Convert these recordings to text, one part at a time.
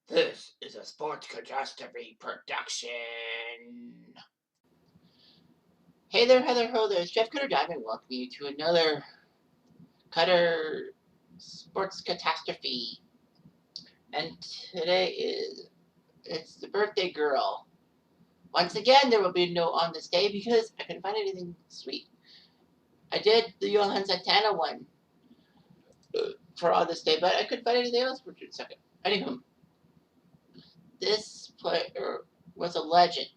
This is a sports catastrophe production. Hey there, Heather Ho, there's Jeff Cutter Diamond. Welcome you to another Cutter Sports Catastrophe. And today it's the birthday girl. Once again, there will be no on this day because I couldn't find anything sweet. I did the Johan Santana one for on this day, but I couldn't find anything else for June 2nd. Anywho, this player was a legend.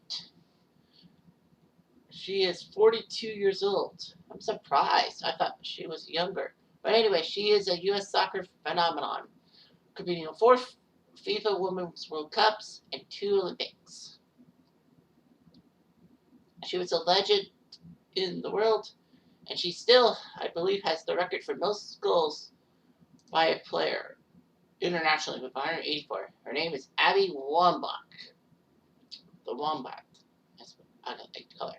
She is 42 years old. I'm surprised. I thought she was younger. But anyway, she is a U.S. soccer phenomenon, competing in 4 FIFA Women's World Cups and 2 Olympics. She was a legend in the world, and she still, I believe, has the record for most goals by a player internationally with 184. Her name is Abby Wambach. The Wambach. That's what I like to call her.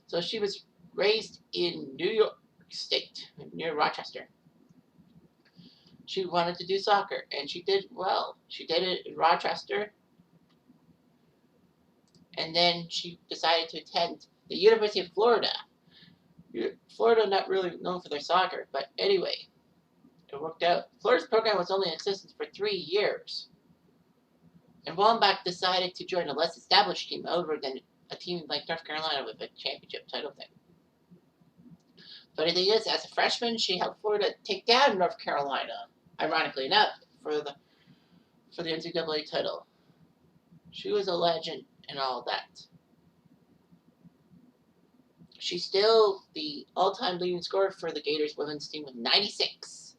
So she was raised in New York State, near Rochester. She wanted to do soccer, and she did well. She did it in Rochester, and then she decided to attend the University of Florida. Florida, not really known for their soccer, but anyway, it worked out. Florida's program was only in existence for 3 years, and Wambach decided to join a less established team over than a team like North Carolina with a championship title thing. Funny thing is, as a freshman, she helped Florida take down North Carolina, ironically enough, for the NCAA title. She was a legend and all that. She's still the all-time leading scorer for the Gators women's team with 96,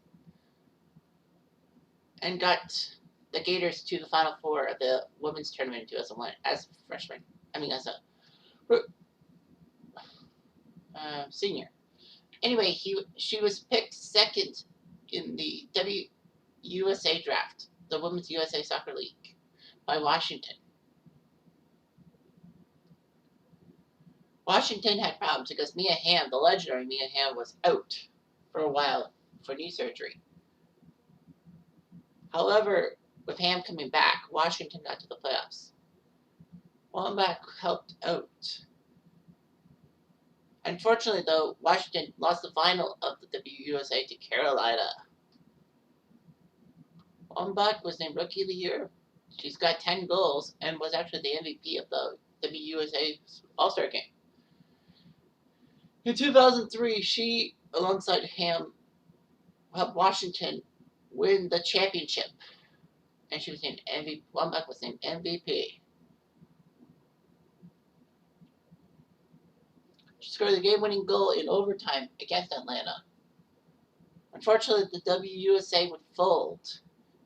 and got the Gators to the Final Four of the women's tournament in 2001 as a freshman. As a senior. Anyway, she was picked second in the WUSA draft, the Women's USA Soccer League, by Washington. Washington had problems because Mia Hamm, the legendary Mia Hamm, was out for a while for knee surgery. However, with Hamm coming back, Washington got to the playoffs. Wambach helped out. Unfortunately, though, Washington lost the final of the WUSA to Carolina. Wambach was named Rookie of the Year. She's got 10 goals and was actually the MVP of the WUSA All-Star game. In 2003, she, alongside Hamm, helped Washington win the championship, and she was named MVP. Wambach was named MVP. She scored the game-winning goal in overtime against Atlanta. Unfortunately, the WUSA would fold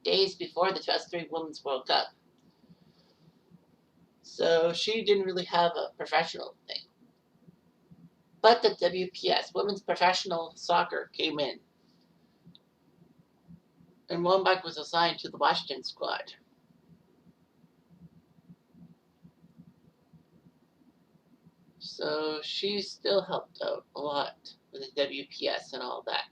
days before the 2003 Women's World Cup, so she didn't really have a professional thing. But the WPS, Women's Professional Soccer, came in, and Wambach was assigned to the Washington squad. So she still helped out a lot with the WPS and all that.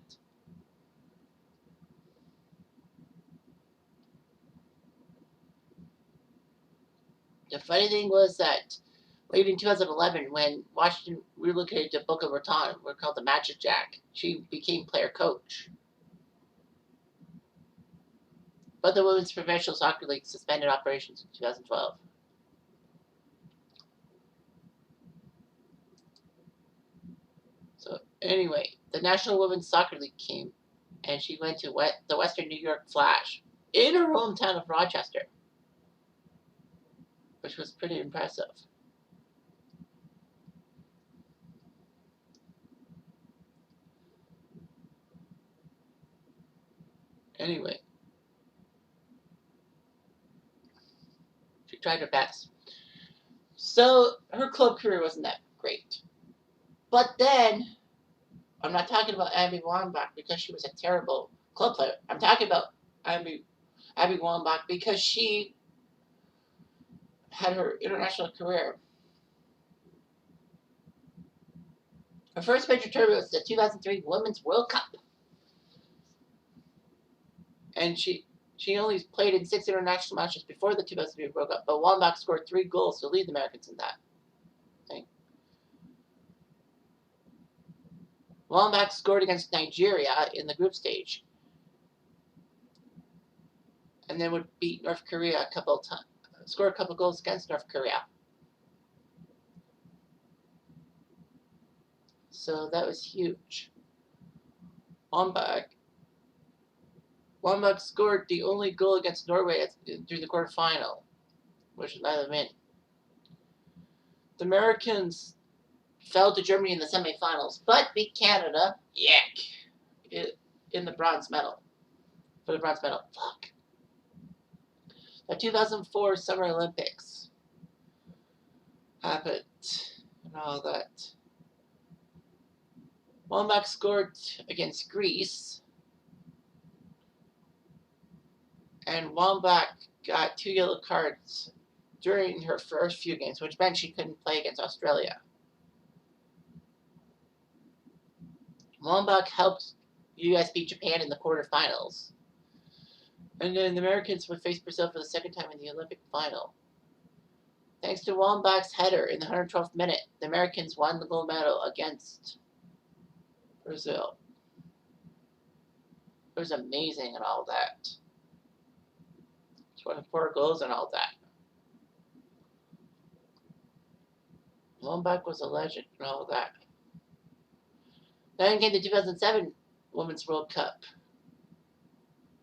The funny thing was that late in 2011, when Washington relocated to Boca Raton, we're called the Magic Jack, she became player coach. But the Women's Professional Soccer League suspended operations in 2012. So anyway, the National Women's Soccer League came, and she went to the Western New York Flash in her hometown of Rochester, which was pretty impressive. Anyway, she tried her best. So her club career wasn't that great. But then, I'm not talking about Abby Wambach because she was a terrible club player. I'm talking about Abby Wambach because she had her international career. Her first major tournament was the 2003 Women's World Cup. And she She only played in 6 international matches before the 2003 World Cup, but Wambach scored 3 goals to lead the Americans in that thing. Wambach scored against Nigeria in the group stage, and then would beat North Korea a couple of times. Score a couple goals against North Korea. So that was huge. Wambach scored the only goal against Norway through the quarterfinal, which let them in. The Americans fell to Germany in the semifinals, but beat Canada, in the bronze medal. For the bronze medal. Fuck. The 2004 Summer Olympics happened and all that. Wambach scored against Greece, and Wambach got 2 yellow cards during her first few games, which meant she couldn't play against Australia. Wambach helped US beat Japan in the quarterfinals. And then the Americans would face Brazil for the second time in the Olympic final. Thanks to Wambach's header in the 112th minute, the Americans won the gold medal against Brazil. It was amazing and all that. 24 goals and all that. Wambach was a legend and all that. Then came the 2007 Women's World Cup.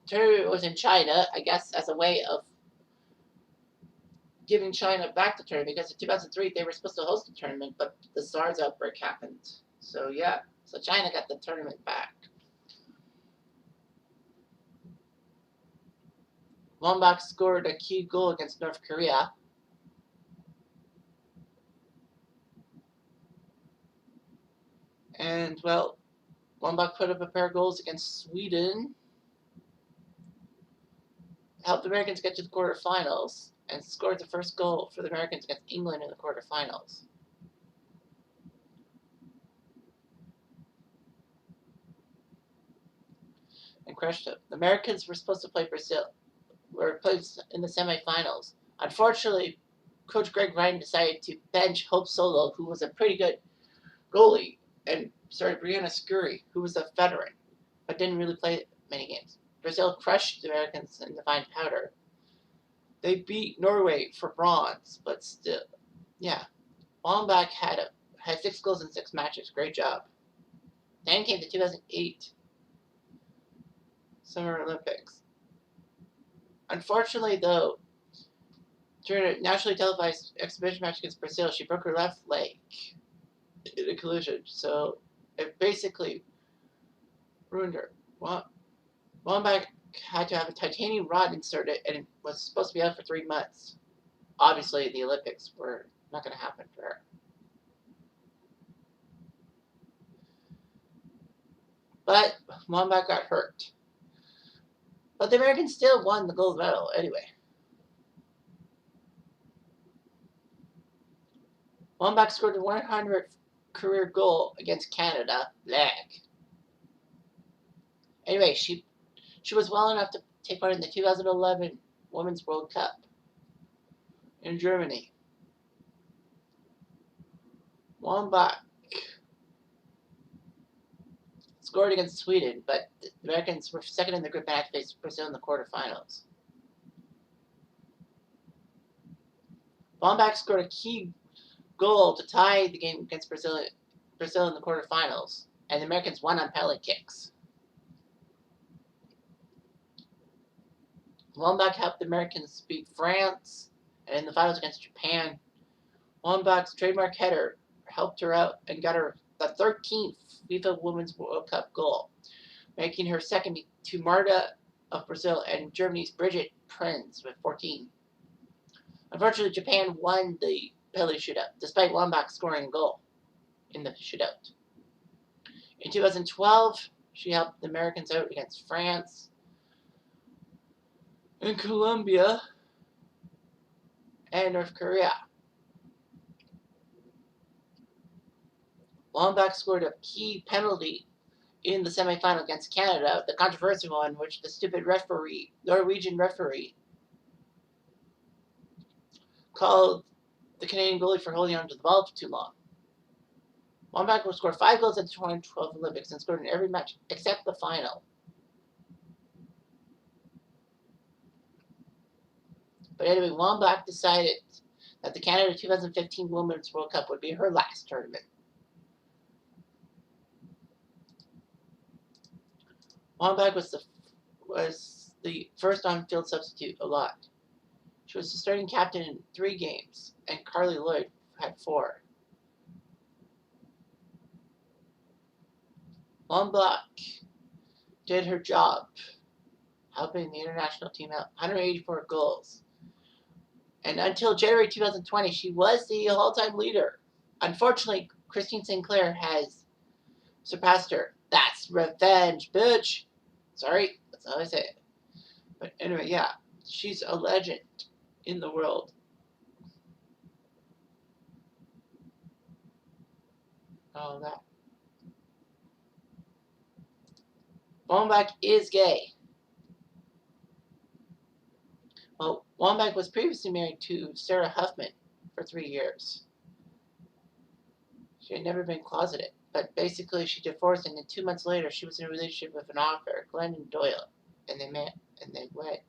The tournament was in China, I guess, as a way of giving China back the tournament, because in 2003 they were supposed to host the tournament, but the SARS outbreak happened. So yeah, so China got the tournament back. Wambach scored a key goal against North Korea. And, well, Wambach put up a pair of goals against Sweden, helped the Americans get to the quarterfinals, and scored the first goal for the Americans against England in the quarterfinals. And crushed it. The Americans were supposed to play Brazil, were placed in the semifinals. Unfortunately, Coach Greg Ryan decided to bench Hope Solo, who was a pretty good goalie, and started Brianna Scurry, who was a veteran, but didn't really play many games. Brazil crushed the Americans in the fine powder. They beat Norway for bronze, but still, yeah. Wambach had 6 goals in 6 matches. Great job. Then came the 2008 Summer Olympics. Unfortunately, though, during a nationally televised exhibition match against Brazil, she broke her left leg in a collision, so it basically ruined her. Wambach had to have a titanium rod inserted, and it was supposed to be out for 3 months. Obviously, the Olympics were not going to happen for her. But Wambach got hurt. But the Americans still won the gold medal anyway. Wambach scored a 100th career goal against Canada. Lag. Anyway, she was well enough to take part in the 2011 Women's World Cup in Germany. Wambach scored against Sweden, but the Americans were second in the group and had to face Brazil in the quarterfinals. Wambach scored a key goal to tie the game against Brazil in the quarterfinals, and the Americans won on penalty kicks. Wambach helped the Americans beat France, and in the finals against Japan, Wambach's trademark header helped her out and got her the 13th FIFA Women's World Cup goal, making her second to Marta of Brazil and Germany's Brigitte Prinz with 14. Unfortunately, Japan won the penalty shootout, despite Wambach scoring a goal in the shootout. In 2012, she helped the Americans out against France and Colombia and North Korea. Wambach scored a key penalty in the semifinal against Canada, the controversial one, which the stupid Norwegian referee, called the Canadian goalie for holding onto the ball for too long. Wambach will score 5 goals at the 2012 Olympics and scored in every match except the final. But anyway, Wambach decided that the Canada 2015 Women's World Cup would be her last tournament. Wambach was the first on-field substitute a lot. She was the starting captain in 3 games, and Carly Lloyd had 4. Wambach did her job, helping the international team out 184 goals. And until January 2020, she was the all-time leader. Unfortunately, Christine Sinclair has surpassed her. That's revenge, bitch. Sorry, that's how I say it. But anyway, yeah, she's a legend in the world. All that. Wambach is gay. Well, Wambach was previously married to Sarah Huffman for 3 years. She had never been closeted, but basically she divorced, and then 2 months later she was in a relationship with an author, Glennon Doyle, and they met and they wed.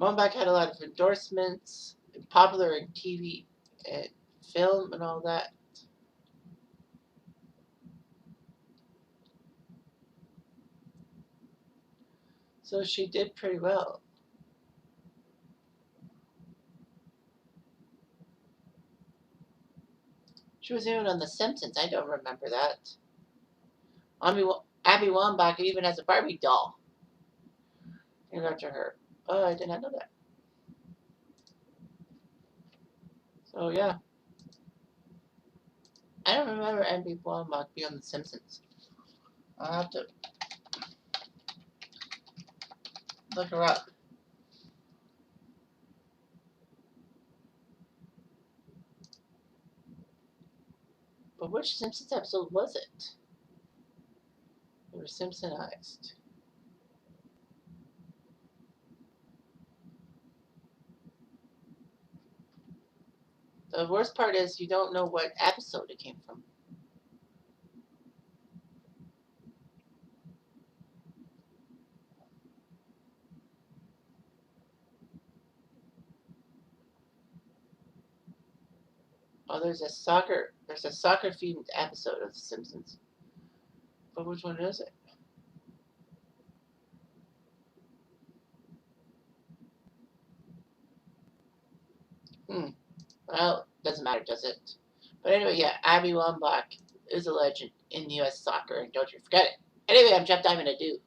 Wambach had a lot of endorsements, popular in TV and film and all that. So she did pretty well. She was even on The Simpsons. I don't remember that. Abby Wambach even has a Barbie doll named after her. Oh, I did not know that. So yeah. I don't remember Abby Wambach being on The Simpsons. I'll have to look her up. But which Simpsons episode was it? They were Simpsonized. The worst part is you don't know what episode it came from. Oh, there's a soccer themed episode of The Simpsons. But which one is it? Well, doesn't matter, does it? But anyway, yeah, Abby Wambach is a legend in U.S. soccer, and don't you forget it. Anyway, I'm Jeff Diamond. Adieu.